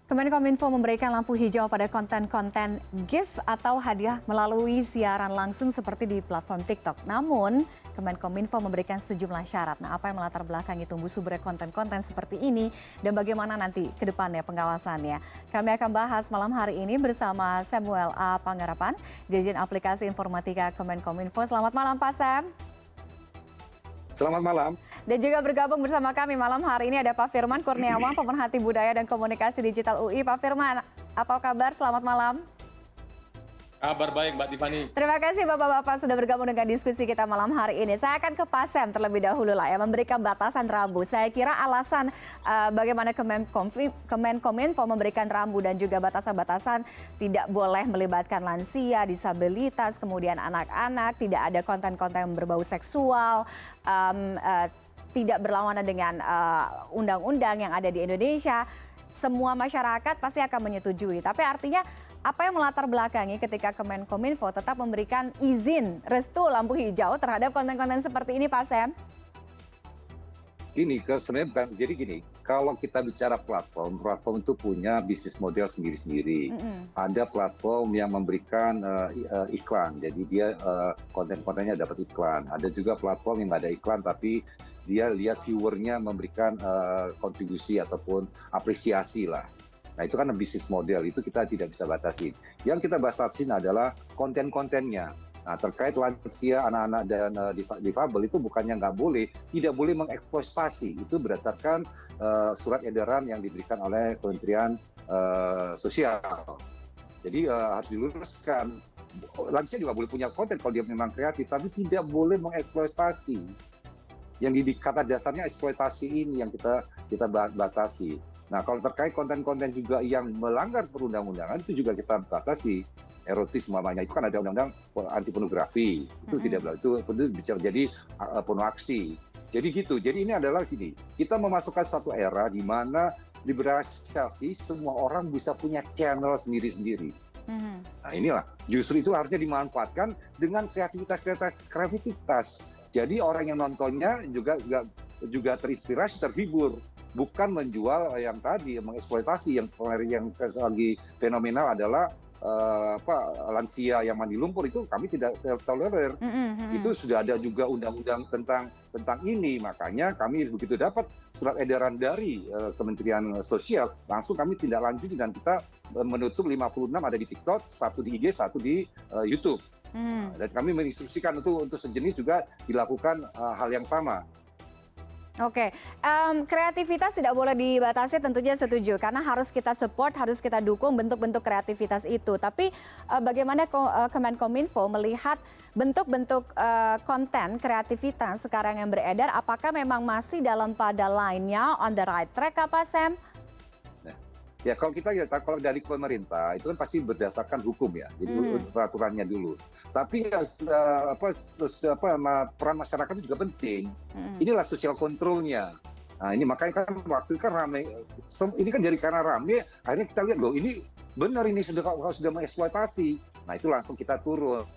Kemenkominfo memberikan lampu hijau pada konten-konten gift atau hadiah melalui siaran langsung seperti di platform TikTok. Namun, Kemenkominfo memberikan sejumlah syarat. Nah, apa yang melatar belakangi tumbuh subur konten-konten seperti ini dan bagaimana nanti ke depannya pengawasannya? Kami akan bahas malam hari ini bersama Samuel A. Panggarapan, Dirjen Aplikasi Informatika Kemenkominfo. Selamat malam, Pak Sam. Selamat malam. Dan juga bergabung bersama kami malam hari ini ada Pak Firman Kurniawan, Pemerhati Budaya dan Komunikasi Digital UI. Pak Firman, apa kabar? Selamat malam. Kabar baik, Mbak Tiffany. Terima kasih Bapak-Bapak sudah bergabung dengan diskusi kita malam hari ini. Saya akan ke Pak Sam terlebih dahulu lah ya, memberikan batasan rambu. Saya kira alasan bagaimana Kemenkominfo memberikan rambu dan juga batasan-batasan tidak boleh melibatkan lansia, disabilitas, kemudian anak-anak, tidak ada konten-konten yang berbau seksual, tidak berlawanan dengan undang-undang yang ada di Indonesia. Semua masyarakat pasti akan menyetujui. Tapi artinya apa yang melatar belakangi ketika Kemenkominfo tetap memberikan izin restu lampu hijau terhadap konten-konten seperti ini, Pak Sam? Gini, sebenarnya bukan. Jadi gini, kalau kita bicara platform itu punya bisnis model sendiri-sendiri. Ada platform yang memberikan iklan, jadi dia konten-kontennya dapat iklan. Ada juga platform yang nggak ada iklan, tapi dia lihat viewernya memberikan kontribusi ataupun apresiasi lah. Nah itu kan bisnis model, itu kita tidak bisa batasi. Yang kita batasin adalah konten-kontennya. Nah terkait lansia, anak-anak dan difabel itu bukannya nggak boleh, tidak boleh mengeksploitasi. Itu berdasarkan surat edaran yang diberikan oleh Kementerian Sosial. Jadi harus diluruskan. Lansia juga boleh punya konten kalau dia memang kreatif, tapi tidak boleh mengeksploitasi. Yang kata dasarnya eksploitasi ini yang kita batasi. Nah, kalau terkait konten-konten juga yang melanggar perundang-undangan itu juga kita batasi. Erotis namanya itu kan ada undang-undang anti pornografi. Itu tidak boleh, itu bicara jadi pornoaksi. Jadi gitu. Jadi ini adalah gini, kita memasukkan satu era di mana liberalisasi semua orang bisa punya channel sendiri-sendiri. Nah, inilah justru itu harusnya dimanfaatkan dengan kreativitas. Jadi orang yang nontonnya juga terinspirasi, terhibur. Bukan menjual yang tadi, mengeksploitasi yang lagi fenomenal adalah lansia yang mandi lumpur itu kami tidak tolerir. Itu sudah ada juga undang-undang tentang ini, makanya kami begitu dapat surat edaran dari Kementerian Sosial, langsung kami tindak lanjut dan kita menutup 56 ada di TikTok, 1 di IG, 1 di YouTube. Dan kami menginstruksikan untuk sejenis juga dilakukan hal yang sama. Oke, kreativitas tidak boleh dibatasi, tentunya setuju karena harus kita support, harus kita dukung bentuk-bentuk kreativitas itu. Tapi bagaimana Kemenkominfo melihat bentuk-bentuk konten kreativitas sekarang yang beredar, apakah memang masih dalam pada line-nya on the right track apa Sam? Ya kalau kita lihat kalau dari pemerintah itu kan pasti berdasarkan hukum ya, jadi peraturannya dulu. Tapi peran masyarakat itu juga penting. Inilah social controlnya. Nah ini makanya kan waktu itu kan ramai. Ini kan jadi karena ramai, akhirnya kita lihat loh ini benar ini sudah mengeksploitasi. Nah itu langsung kita turun.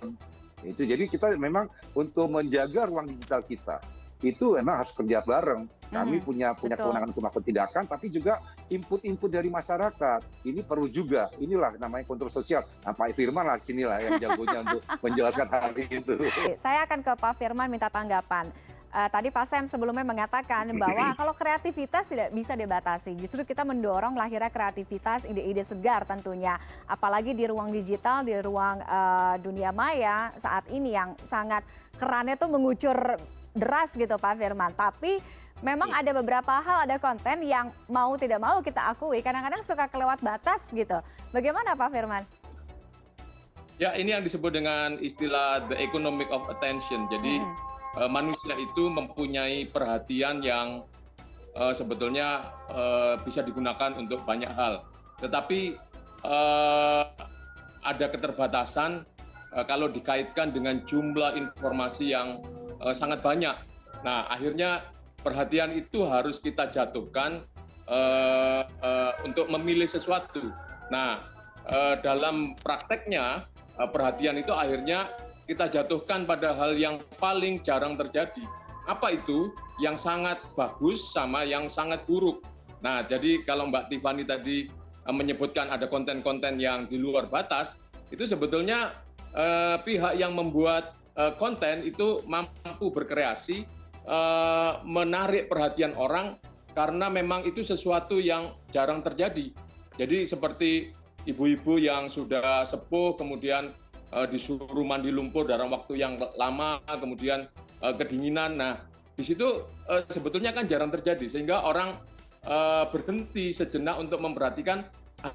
Itu jadi kita memang untuk menjaga ruang digital kita itu memang harus kerja bareng. Kami punya kewenangan untuk melakukan tindakan, tapi juga input dari masyarakat. Ini perlu juga. Inilah namanya kontrol sosial. Nah, Pak Firman lah sinilah yang jagonya untuk menjelaskan hal itu. Saya akan ke Pak Firman minta tanggapan. Tadi Pak Sam sebelumnya mengatakan bahwa kalau kreativitas tidak bisa dibatasi. Justru kita mendorong lahirnya kreativitas, ide-ide segar tentunya. Apalagi di ruang digital, di ruang dunia maya saat ini yang sangat kerannya tuh mengucur deras gitu Pak Firman. Tapi memang ada beberapa hal, ada konten yang mau tidak mau kita akui kadang-kadang suka kelewat batas gitu. Bagaimana Pak Firman? Ya ini yang disebut dengan istilah the economic of attention. Jadi manusia itu mempunyai perhatian yang sebetulnya bisa digunakan untuk banyak hal. Tetapi ada keterbatasan kalau dikaitkan dengan jumlah informasi yang sangat banyak. Nah akhirnya perhatian itu harus kita jatuhkan untuk memilih sesuatu. Nah, dalam prakteknya perhatian itu akhirnya kita jatuhkan pada hal yang paling jarang terjadi. Apa itu? Yang sangat bagus sama yang sangat buruk. Nah, jadi kalau Mbak Tiffany tadi menyebutkan ada konten-konten yang di luar batas, itu sebetulnya pihak yang membuat konten itu mampu berkreasi, menarik perhatian orang karena memang itu sesuatu yang jarang terjadi. Jadi seperti ibu-ibu yang sudah sepuh kemudian disuruh mandi lumpur dalam waktu yang lama, kemudian kedinginan. Nah, di situ sebetulnya kan jarang terjadi sehingga orang berhenti sejenak untuk memperhatikan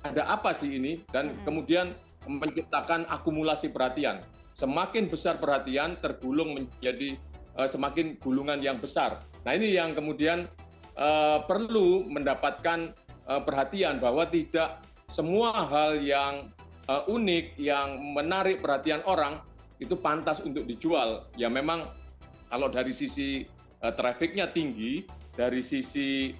ada apa sih ini, dan kemudian menciptakan akumulasi perhatian. Semakin besar perhatian tergulung menjadi semakin gulungan yang besar. Nah, ini yang kemudian perlu mendapatkan perhatian bahwa tidak semua hal yang unik, yang menarik perhatian orang itu pantas untuk dijual. Ya memang kalau dari sisi trafficnya tinggi, dari sisi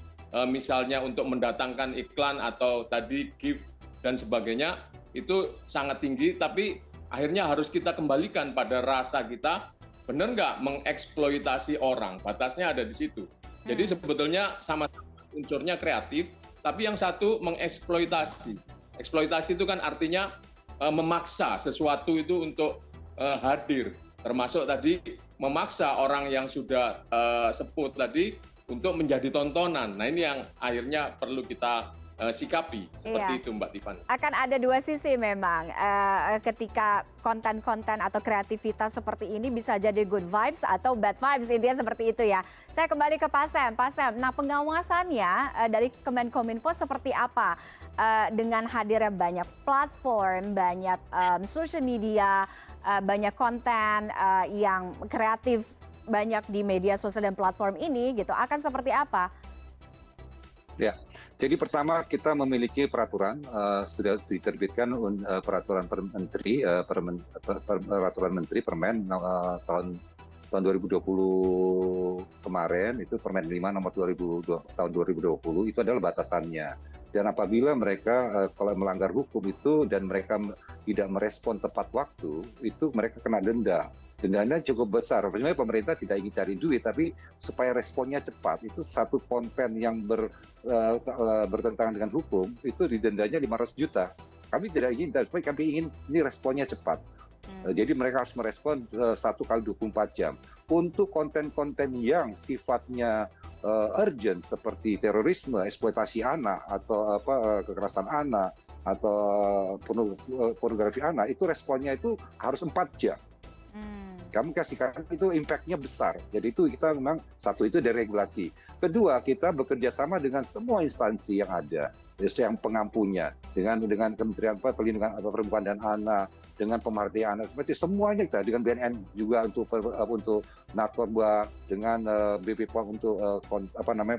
misalnya untuk mendatangkan iklan atau tadi gift dan sebagainya itu sangat tinggi, tapi akhirnya harus kita kembalikan pada rasa kita, benar nggak mengeksploitasi orang, batasnya ada di situ. Jadi sebetulnya sama-sama unsurnya kreatif, tapi yang satu mengeksploitasi. Eksploitasi itu kan artinya memaksa sesuatu itu untuk hadir, termasuk tadi memaksa orang yang sudah sepuh tadi untuk menjadi tontonan. Nah, ini yang akhirnya perlu kita sikapi seperti itu, Mbak Tiffany. Akan ada dua sisi memang ketika konten-konten atau kreativitas seperti ini bisa jadi good vibes atau bad vibes, intinya seperti itu ya. Saya kembali ke Pak Sam. Pak Sam, nah pengawasannya dari Kemenkominfo seperti apa dengan hadirnya banyak platform, banyak social media, banyak konten yang kreatif banyak di media sosial dan platform ini gitu, akan seperti apa? Ya, jadi pertama kita memiliki peraturan, sudah diterbitkan peraturan Menteri, peraturan Menteri Permen tahun 2020 kemarin, itu Permen 5 nomor tahun 2020, itu adalah batasannya. Dan apabila mereka kalau melanggar hukum itu dan mereka tidak merespon tepat waktu, itu mereka kena denda. Dendanya cukup besar. Sebenarnya pemerintah tidak ingin cari duit, tapi supaya responnya cepat, itu satu konten yang bertentangan dengan hukum, itu didendanya 500 juta. Kami tidak ingin, tapi kami ingin ini responnya cepat. Jadi mereka harus merespon 1 kali 24 jam. Untuk konten-konten yang sifatnya urgent seperti terorisme, eksploitasi anak, atau kekerasan anak, atau pornografi anak, itu responnya itu harus 4 jam. Kami kasihkan itu impact-nya besar. Jadi itu kita memang satu itu dari regulasi. Kedua, kita bekerja sama dengan semua instansi yang ada, yang pengampunya, dengan Kementerian Perlindungan Perempuan dan Anak, dengan pemerhatian anak, seperti semuanya kita, dengan BNN juga untuk narkoba, dengan BP POM untuk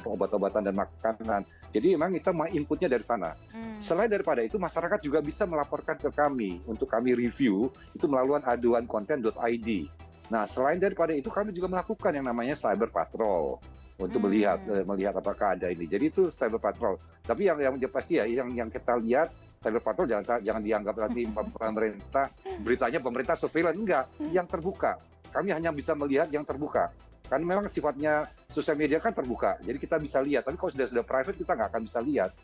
obat-obatan dan makanan. Jadi memang kita mau inputnya dari sana. Selain daripada itu, masyarakat juga bisa melaporkan ke kami untuk kami review itu melalui aduankonten.id. Nah, selain daripada itu kami juga melakukan yang namanya cyber patrol untuk melihat apakah ada ini. Jadi itu cyber patrol. Tapi yang pasti ya yang kita lihat cyber patrol jangan dianggap nanti pemerintah beritanya pemerintah surveillance, enggak, yang terbuka. Kami hanya bisa melihat yang terbuka. Kan memang sifatnya sosial media kan terbuka. Jadi kita bisa lihat, tapi kalau sudah private kita nggak akan bisa lihat.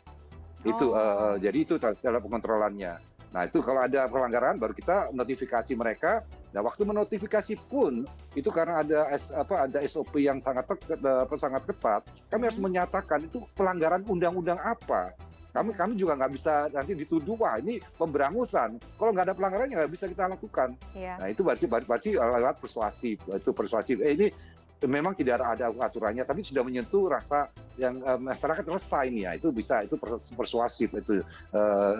Itu jadi itu dalam pengontrolannya. Nah, itu kalau ada pelanggaran baru kita notifikasi mereka. Nah, waktu menotifikasi pun itu karena ada SOP yang sangat ketat, kami harus menyatakan itu pelanggaran undang-undang apa. Kami juga nggak bisa nanti dituduh, wah ini pemberangusan. Kalau nggak ada pelanggarannya nggak bisa kita lakukan. Yeah. Nah, itu berarti lewat persuasif. Itu persuasif. Ini memang tidak ada aturannya, tapi sudah menyentuh rasa yang masyarakat resah ini ya. Itu bisa, itu persuasif itu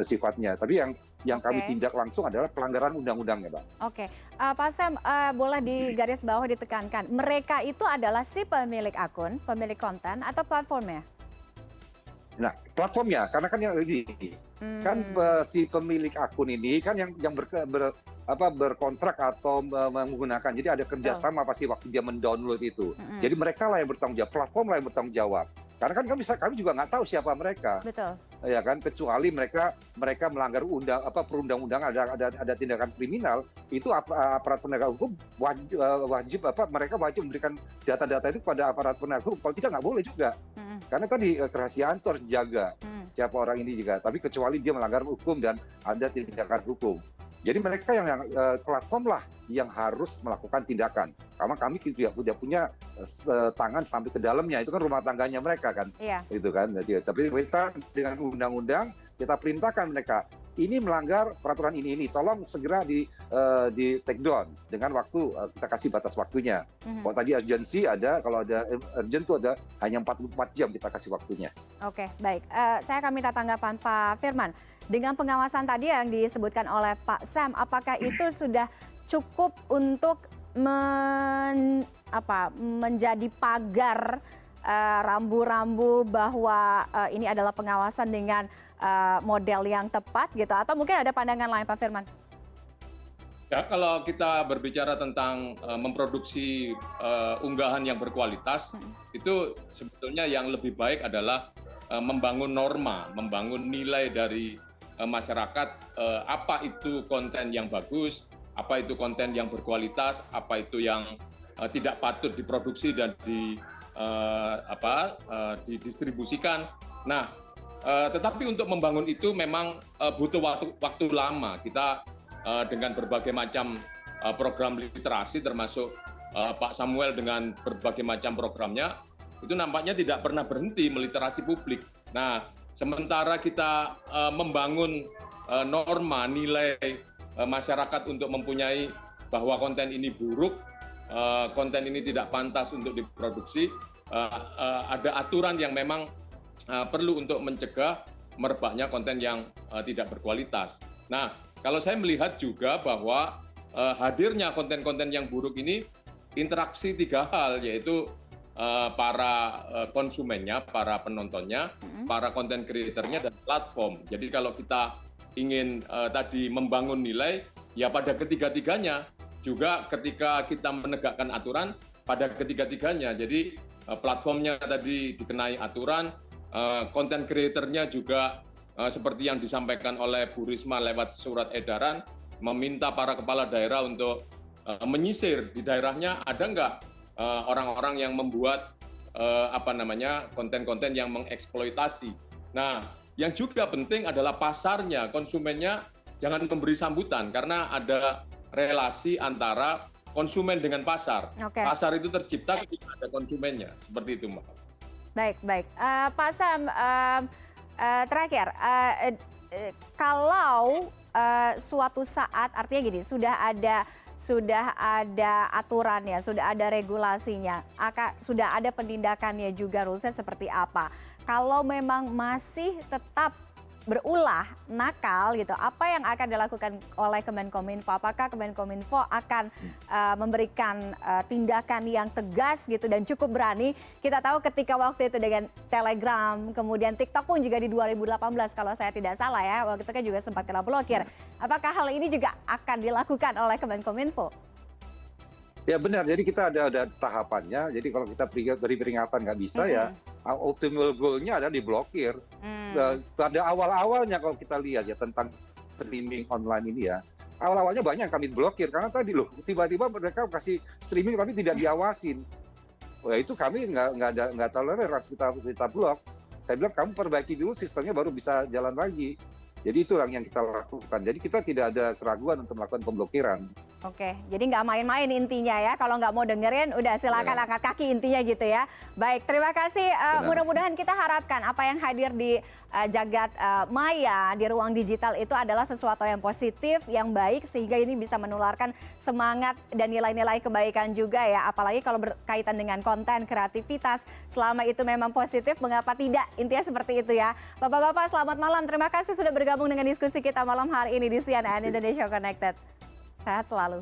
sifatnya. Tapi yang kami tindak langsung adalah pelanggaran undang-undangnya, Pak. Oke, Pak Sam, boleh di garis bawah ditekankan, mereka itu adalah si pemilik akun, pemilik konten, atau platformnya? Nah, platformnya, karena kan yang ini kan si pemilik akun ini kan yang berkontrak atau menggunakan, jadi ada kerjasama pasti waktu dia mendownload itu. Jadi mereka lah yang bertanggung jawab, platform lah yang bertanggung jawab. Karena kan kami juga nggak tahu siapa mereka. Betul. Ya kan, kecuali mereka melanggar perundang-undangan, ada tindakan kriminal, itu aparat penegak hukum mereka wajib memberikan data-data itu kepada aparat penegak hukum. Kalau tidak nggak boleh juga. Karena tadi kerahasiaan itu harus dijaga. siapa orang ini juga. Tapi kecuali dia melanggar hukum dan ada tindakan hukum. Jadi mereka yang platform lah yang harus melakukan tindakan. Karena kami tidak punya tangan sampai ke dalamnya. Itu kan rumah tangganya mereka kan. Iya. Itu kan. Jadi, tapi kita dengan undang-undang kita perintahkan mereka ini melanggar peraturan ini. Tolong segera di take down dengan waktu kita kasih batas waktunya. Kalau tadi urgency ada, kalau ada urgent itu ada hanya 44 jam kita kasih waktunya. Oke, baik. Saya akan minta tanggapan Pak Firman. Dengan pengawasan tadi yang disebutkan oleh Pak Sam, apakah itu sudah cukup untuk menjadi pagar rambu-rambu bahwa ini adalah pengawasan dengan model yang tepat gitu? Atau mungkin ada pandangan lain Pak Firman? Ya, kalau kita berbicara tentang memproduksi unggahan yang berkualitas, itu sebetulnya yang lebih baik adalah membangun norma, membangun nilai dari masyarakat, apa itu konten yang bagus, apa itu konten yang berkualitas, apa itu yang tidak patut diproduksi dan didistribusikan. Nah, tetapi untuk membangun itu memang butuh waktu lama. Kita dengan berbagai macam program literasi, termasuk Pak Samuel dengan berbagai macam programnya, itu nampaknya tidak pernah berhenti meliterasi publik. Nah, sementara kita membangun norma nilai masyarakat untuk mempunyai bahwa konten ini buruk, konten ini tidak pantas untuk diproduksi, ada aturan yang memang perlu untuk mencegah merebaknya konten yang tidak berkualitas. Nah, kalau saya melihat juga bahwa hadirnya konten-konten yang buruk ini interaksi 3 hal, yaitu para konsumennya, para penontonnya, para konten kreatornya, dan platform. Jadi kalau kita ingin tadi membangun nilai, ya pada ketiga-tiganya, juga ketika kita menegakkan aturan, pada ketiga-tiganya. Jadi platformnya tadi dikenai aturan, konten kreatornya juga seperti yang disampaikan oleh Bu Risma lewat surat edaran, meminta para kepala daerah untuk menyisir di daerahnya ada nggak orang-orang yang membuat konten-konten yang mengeksploitasi. Nah, yang juga penting adalah pasarnya, konsumennya jangan memberi sambutan karena ada relasi antara konsumen dengan pasar. Oke. Pasar itu tercipta ketika ada konsumennya, seperti itu, Mbak. Baik. Pak Sam, terakhir, kalau suatu saat, artinya gini, sudah ada aturannya, sudah ada regulasinya, sudah ada penindakannya juga, rulesnya seperti apa. Kalau memang masih tetap berulah nakal gitu, apa yang akan dilakukan oleh Kemenkominfo? Apakah Kemenkominfo akan memberikan tindakan yang tegas gitu dan cukup berani? Kita tahu ketika waktu itu dengan Telegram, kemudian TikTok pun juga di 2018 kalau saya tidak salah ya, waktu itu kan juga sempat kena blokir. Apakah hal ini juga akan dilakukan oleh Kemenkominfo? Ya benar, jadi kita ada tahapannya. Jadi kalau kita beri peringatan nggak bisa ya, ultimate goal-nya adalah diblokir. Pada awal-awalnya kalau kita lihat ya tentang streaming online ini ya, awal-awalnya banyak yang kami blokir karena tadi loh tiba-tiba mereka kasih streaming tapi tidak diawasin. Wah itu kami nggak tolerir, harus kita blok. Saya bilang kamu perbaiki dulu sistemnya baru bisa jalan lagi. Jadi itu yang kita lakukan. Jadi kita tidak ada keraguan untuk melakukan pemblokiran. Oke, jadi nggak main-main intinya ya. Kalau nggak mau dengerin, udah silakan angkat kaki intinya gitu ya. Baik, terima kasih. Mudah-mudahan kita harapkan apa yang hadir di jagat maya, di ruang digital itu adalah sesuatu yang positif, yang baik, sehingga ini bisa menularkan semangat dan nilai-nilai kebaikan juga ya. Apalagi kalau berkaitan dengan konten, kreativitas, selama itu memang positif, mengapa tidak? Intinya seperti itu ya. Bapak-bapak, selamat malam. Terima kasih sudah bergabung dengan diskusi kita malam hari ini di CNN Indonesia Connected. Sehat selalu.